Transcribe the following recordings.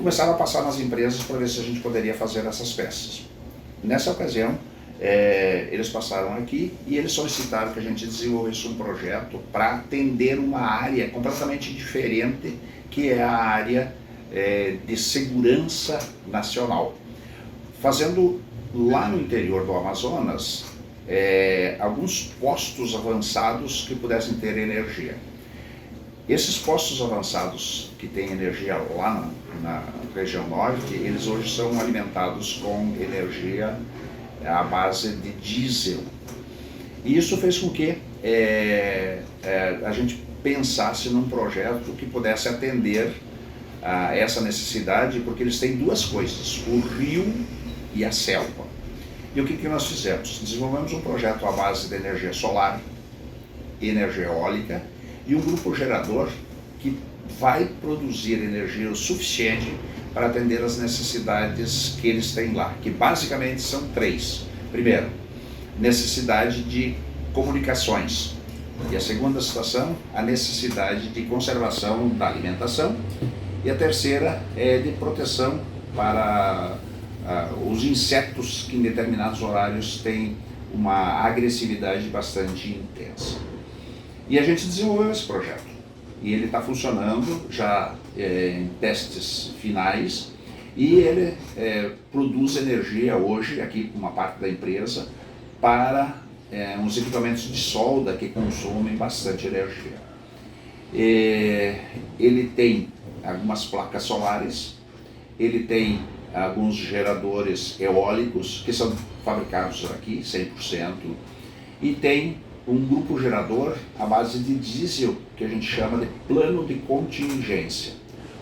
começaram a passar nas empresas para ver se a gente poderia fazer essas peças. Nessa ocasião, eles passaram aqui e eles solicitaram que a gente desenvolvesse um projeto para atender uma área completamente diferente, que é a área de segurança nacional. Fazendo lá no interior do Amazonas, alguns postos avançados que pudessem ter energia. Esses postos avançados que têm energia lá na região norte, eles hoje são alimentados com energia à base de diesel. E isso fez com que a gente pensasse num projeto que pudesse atender a essa necessidade, porque eles têm duas coisas, o rio e a selva. E o que nós fizemos? Desenvolvemos um projeto à base de energia solar, energia eólica e um grupo gerador que vai produzir energia o suficiente para atender as necessidades que eles têm lá, que basicamente são três. Primeiro, necessidade de comunicações. E a segunda situação, a necessidade de conservação da alimentação. E a terceira é de proteção para os insetos que em determinados horários têm uma agressividade bastante intensa. E a gente desenvolveu esse projeto. E ele está funcionando já em testes finais e ele produz energia hoje, aqui uma parte da empresa, para uns equipamentos de solda que consomem bastante energia. Ele tem algumas placas solares, ele tem alguns geradores eólicos que são fabricados aqui, 100%, e tem um grupo gerador à base de diesel, que a gente chama de plano de contingência.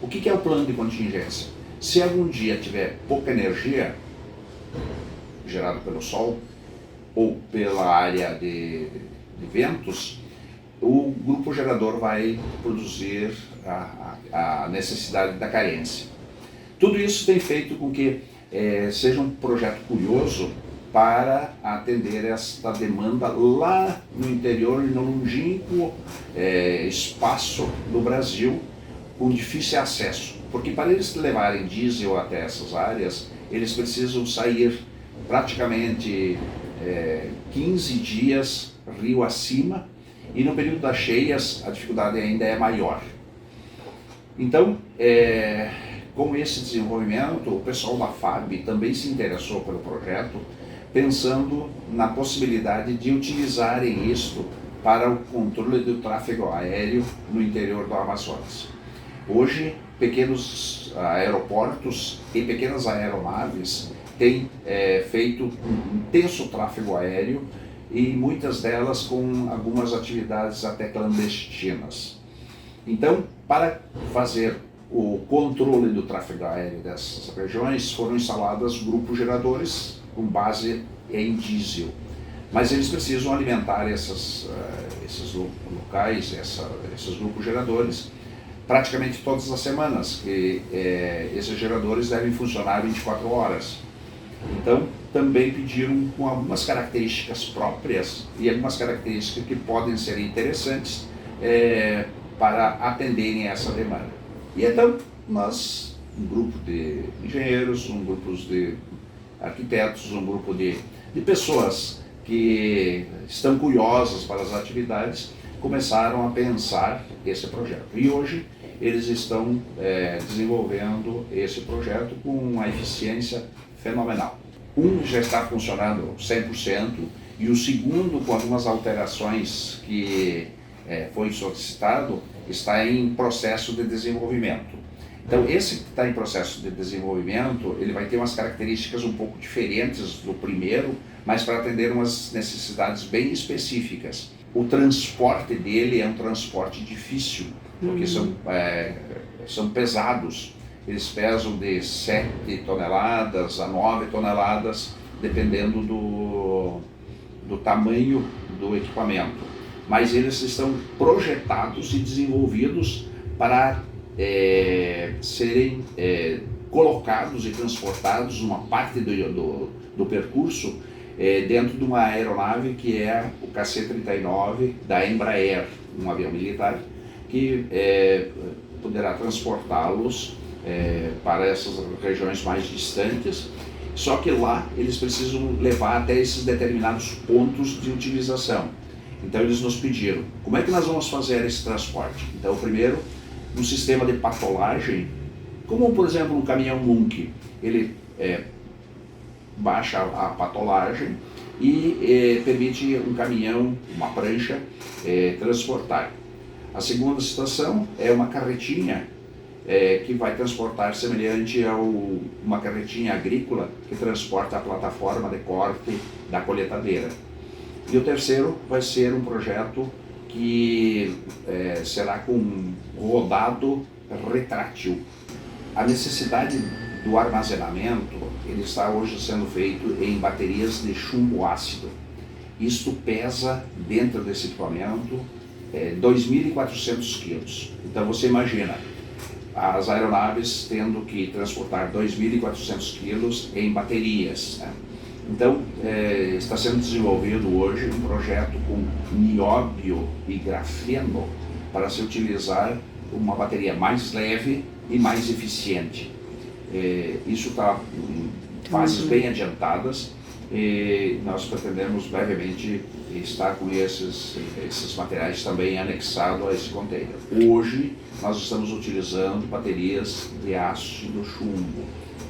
O que é o plano de contingência? Se algum dia tiver pouca energia gerada pelo sol ou pela área de ventos, o grupo gerador vai produzir a necessidade da carência. Tudo isso tem feito com que seja um projeto curioso para atender esta demanda lá no interior e no longínquo espaço do Brasil, com difícil acesso. Porque para eles levarem diesel até essas áreas, eles precisam sair praticamente 15 dias rio acima, e no período das cheias a dificuldade ainda é maior. Então, com esse desenvolvimento, o pessoal da FAB também se interessou pelo projeto, pensando na possibilidade de utilizarem isto para o controle do tráfego aéreo no interior do Amazonas. Hoje, pequenos aeroportos e pequenas aeronaves têm feito um intenso tráfego aéreo e muitas delas com algumas atividades até clandestinas. Então, para fazer o controle do tráfego aéreo dessas regiões, foram instalados grupos geradores com base em diesel. Mas eles precisam alimentar esses locais, esses grupos geradores, praticamente todas as semanas, que esses geradores devem funcionar 24 horas. Então, também pediram com algumas características próprias e algumas características que podem ser interessantes para atenderem essa demanda. E então, nós, um grupo de engenheiros, um grupo de arquitetos, um grupo de pessoas que estão curiosas para as atividades, começaram a pensar esse projeto. E hoje eles estão desenvolvendo esse projeto com uma eficiência fenomenal. Um já está funcionando 100% e o segundo, com algumas alterações que foi solicitado, está em processo de desenvolvimento. Então, esse que está em processo de desenvolvimento, ele vai ter umas características um pouco diferentes do primeiro, mas para atender umas necessidades bem específicas. O transporte dele é um transporte difícil, porque são pesados. Eles pesam de 7 toneladas a 9 toneladas, dependendo do tamanho do equipamento. Mas eles estão projetados e desenvolvidos para serem colocados e transportados uma parte do percurso dentro de uma aeronave que é o KC-39 da Embraer, um avião militar, que poderá transportá-los para essas regiões mais distantes, só que lá eles precisam levar até esses determinados pontos de utilização. Então eles nos pediram, como é que nós vamos fazer esse transporte? Então primeiro, um sistema de patolagem, como por exemplo um caminhão Munk, ele baixa a patolagem e permite um caminhão, uma prancha, transportar. A segunda situação é uma carretinha que vai transportar semelhante a uma carretinha agrícola que transporta a plataforma de corte da colheitadeira. E o terceiro vai ser um projeto que será com rodado retrátil. A necessidade do armazenamento, ele está hoje sendo feito em baterias de chumbo ácido. Isto pesa dentro desse equipamento 2.400 quilos. Então você imagina, as aeronaves tendo que transportar 2.400 quilos em baterias, né? Então, está sendo desenvolvido hoje um projeto com nióbio e grafeno para se utilizar uma bateria mais leve e mais eficiente. Isso está em fases bem adiantadas e nós pretendemos brevemente estar com esses materiais também anexados a esse container. Hoje, nós estamos utilizando baterias de ácido chumbo,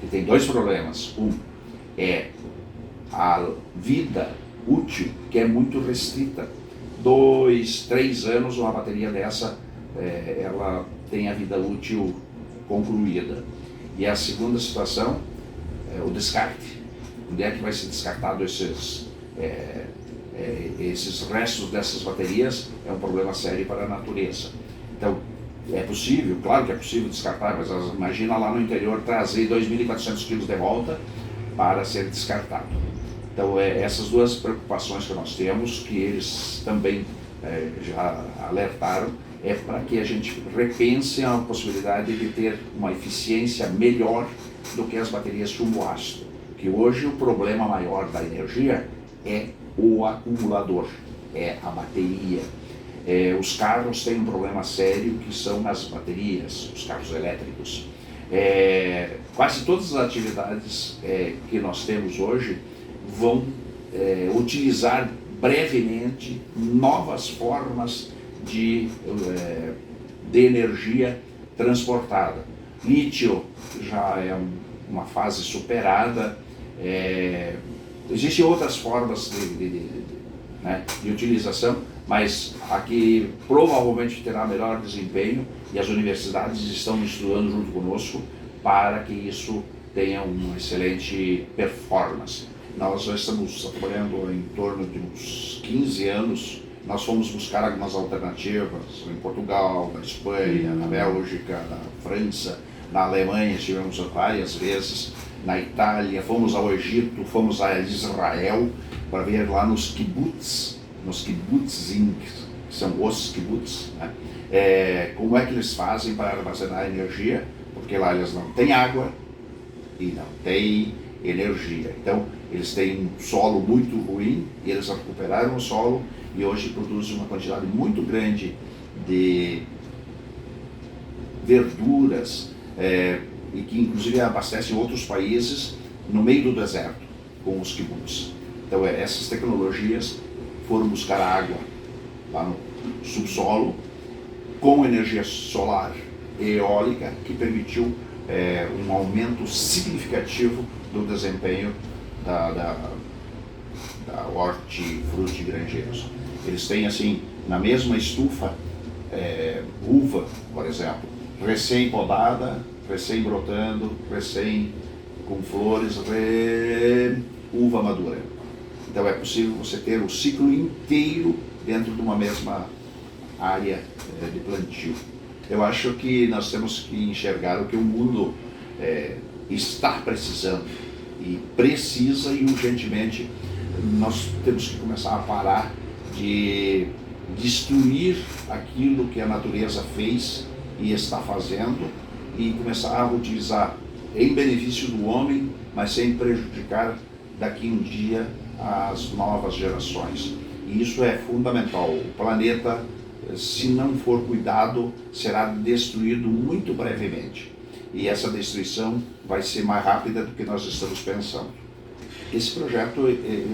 que tem dois problemas. Um é a vida útil, que é muito restrita. 2, 3 anos uma bateria dessa, ela tem a vida útil concluída. E a segunda situação é o descarte. Onde é que vai ser descartado esses restos dessas baterias? É um problema sério para a natureza. Então, é possível, claro que é possível descartar, mas imagina lá no interior trazer 2.400 quilos de volta para ser descartado. Então, essas duas preocupações que nós temos, que eles também já alertaram, é para que a gente repense a possibilidade de ter uma eficiência melhor do que as baterias chumbo-ácido. Que hoje o problema maior da energia é o acumulador, é a bateria. Os carros têm um problema sério que são as baterias, os carros elétricos. Quase todas as atividades que nós temos hoje vão utilizar brevemente novas formas de energia transportada. Lítio já é uma fase superada. Existem outras formas de utilização, mas aqui provavelmente terá melhor desempenho e as universidades estão estudando junto conosco para que isso tenha uma excelente performance. Nós já estamos trabalhando em torno de uns 15 anos. Nós fomos buscar algumas alternativas em Portugal, na Espanha, na Bélgica, na França, na Alemanha, estivemos várias vezes, na Itália, fomos ao Egito, fomos a Israel para ver lá nos kibbutzim, que são os kibbutzim, né? Como é que eles fazem para armazenar energia, porque lá eles não têm água e não têm energia. Então, eles têm um solo muito ruim e eles recuperaram o solo e hoje produzem uma quantidade muito grande de verduras e que inclusive abastecem outros países no meio do deserto com os kibbutz. Então essas tecnologias foram buscar água lá no subsolo com energia solar e eólica que permitiu um aumento significativo do desempenho da hortifruti grangeiros. Eles têm assim, na mesma estufa, uva, por exemplo, recém-podada, recém-brotando, recém com flores, uva madura. Então é possível você ter o ciclo inteiro dentro de uma mesma área de plantio. Eu acho que nós temos que enxergar o que o mundo está precisando e precisa, e urgentemente nós temos que começar a parar de destruir aquilo que a natureza fez e está fazendo e começar a utilizar em benefício do homem, mas sem prejudicar daqui um dia as novas gerações. E isso é fundamental. O planeta, se não for cuidado, será destruído muito brevemente. e essa destruição vai ser mais rápida do que nós estamos pensando. Esse projeto,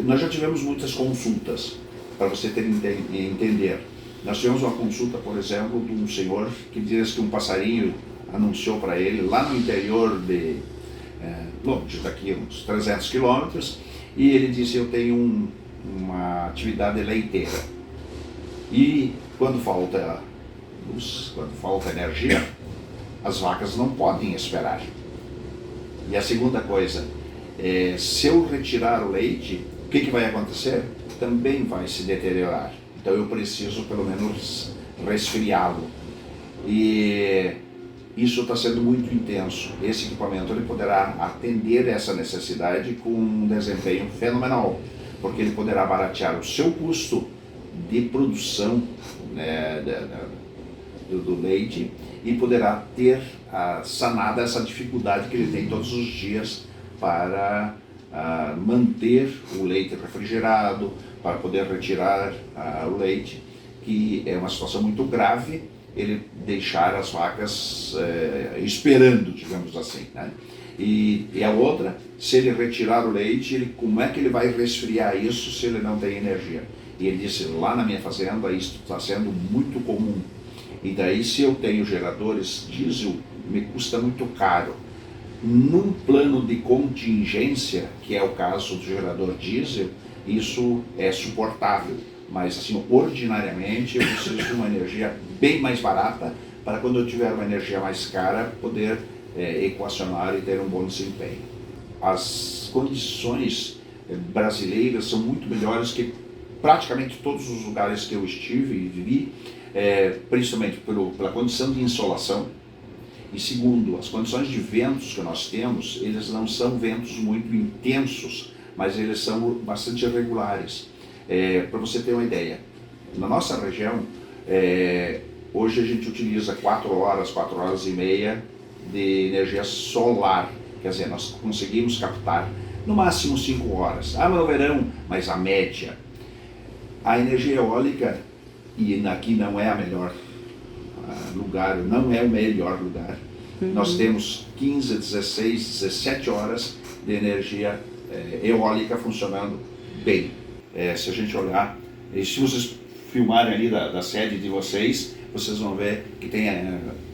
nós já tivemos muitas consultas, para você entender. Nós tivemos uma consulta, por exemplo, de um senhor que diz que um passarinho anunciou para ele, lá no interior longe daqui, uns 300 quilômetros, e ele disse: eu tenho uma atividade leiteira. E quando falta luz, quando falta energia, as vacas não podem esperar. E a segunda coisa, se eu retirar o leite, o que vai acontecer? Também vai se deteriorar. Então eu preciso pelo menos resfriá-lo. E isso está sendo muito intenso. Esse equipamento ele poderá atender essa necessidade com um desempenho fenomenal, porque ele poderá baratear o seu custo de produção, né, do leite, e poderá ter sanada essa dificuldade que ele tem todos os dias para manter o leite refrigerado, para poder retirar o leite, que é uma situação muito grave, ele deixar as vacas esperando, digamos assim, né? E a outra, se ele retirar o leite, como é que ele vai resfriar isso se ele não tem energia? E ele disse: lá na minha fazenda isso está sendo muito comum. E daí, se eu tenho geradores diesel, me custa muito caro. Num plano de contingência, que é o caso do gerador diesel, isso é suportável. Mas, assim, ordinariamente, eu preciso de uma energia bem mais barata para, quando eu tiver uma energia mais cara, poder equacionar e ter um bom desempenho. As condições brasileiras são muito melhores que praticamente todos os lugares que eu estive e vivi, principalmente pela condição de insolação. E segundo, as condições de ventos que nós temos, eles não são ventos muito intensos, mas eles são bastante regulares. Para você ter uma ideia, na nossa região, hoje a gente utiliza 4 horas e meia de energia solar. Quer dizer, nós conseguimos captar no máximo 5 horas. Mas no verão, mas a média. A energia eólica, e aqui não é a melhor lugar, não é o melhor lugar. Nós temos 15, 16, 17 horas de energia eólica funcionando bem. Se a gente olhar, e se vocês filmarem ali da sede de vocês, vocês vão ver que tem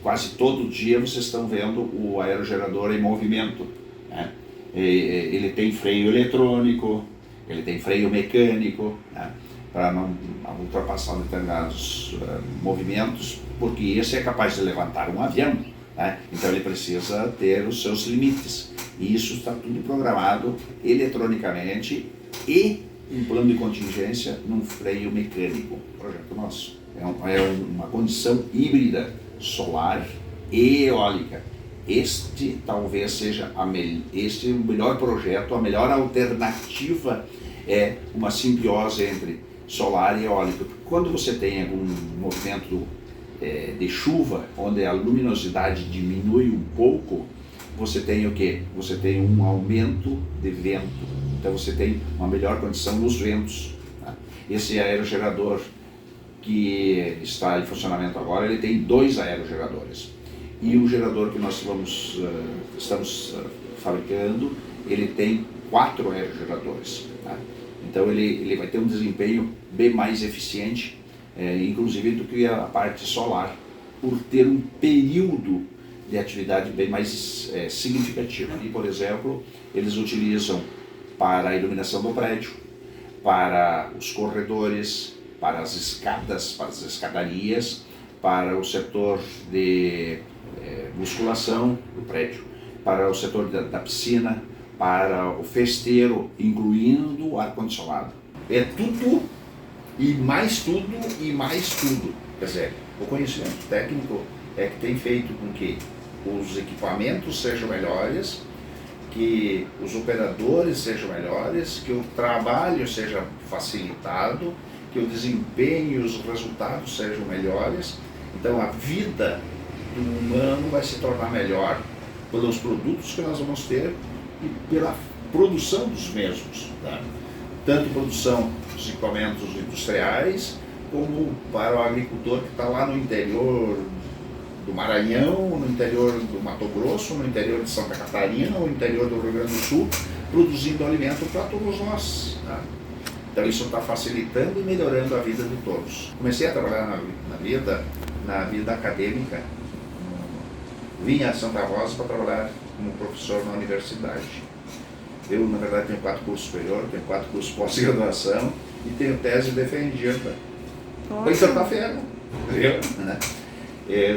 quase todo dia vocês estão vendo o aerogerador em movimento, né? Ele tem freio eletrônico, ele tem freio mecânico, né? Para não ultrapassar determinados movimentos, porque esse é capaz de levantar um avião, né? Então ele precisa ter os seus limites. E isso está tudo programado eletronicamente e em plano de contingência num freio mecânico. Projeto nosso. É uma condição híbrida, solar e eólica. Este talvez seja este é o melhor projeto, a melhor alternativa é uma simbiose entre solar e eólico. Quando você tem algum movimento de chuva, onde a luminosidade diminui um pouco, você tem o quê? Você tem um aumento de vento. Então você tem uma melhor condição nos ventos. Tá? Esse aerogerador que está em funcionamento agora, ele tem 2 aerogeradores. E o gerador que nós estamos fabricando, ele tem 4 aerogeradores. Tá? Então ele vai ter um desempenho bem mais eficiente, inclusive do que a parte solar, por ter um período de atividade bem mais significativo. E, por exemplo, eles utilizam para a iluminação do prédio, para os corredores, para as escadas, para as escadarias, para o setor de musculação do prédio, para o setor da piscina, para o festeiro, incluindo o ar-condicionado. É tudo e mais tudo e mais tudo. Quer dizer, o conhecimento técnico é que tem feito com que os equipamentos sejam melhores, que os operadores sejam melhores, que o trabalho seja facilitado, que o desempenho e os resultados sejam melhores. Então a vida do humano vai se tornar melhor pelos produtos que nós vamos ter e pela produção dos mesmos, tá? Tanto produção dos equipamentos industriais, como para o agricultor que está lá no interior do Maranhão, no interior do Mato Grosso, no interior de Santa Catarina, no interior do Rio Grande do Sul, produzindo alimento para todos nós. Tá? Então isso está facilitando e melhorando a vida de todos. Comecei a trabalhar na vida acadêmica, vinha a Santa Rosa para trabalhar como professor na universidade. Eu, na verdade, tenho 4 cursos superiores, tenho 4 cursos pós-graduação e tenho tese defendida. Em Santa Fé, né?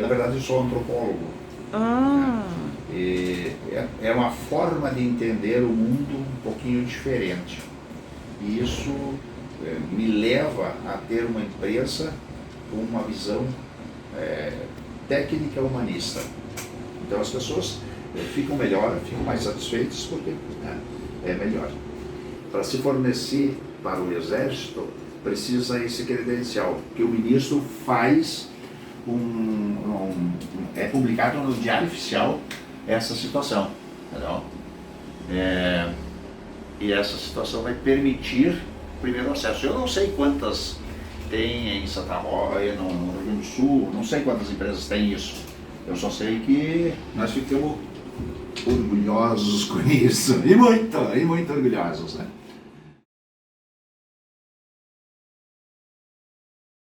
Na verdade, eu sou antropólogo. É uma forma de entender o mundo um pouquinho diferente. E isso me leva a ter uma empresa com uma visão técnica humanista. Então as pessoas ficam melhor, ficam mais satisfeitas porque é melhor. Para se fornecer para o Exército, precisa esse credencial, que o ministro faz é publicado no Diário Oficial essa situação. Entendeu? E essa situação vai permitir o primeiro acesso. Eu não sei quantas tem em Santa Rosa, no Rio Grande do Sul, não sei quantas empresas têm isso. Eu só sei que nós ficamos orgulhosos com isso, e muito orgulhosos, né?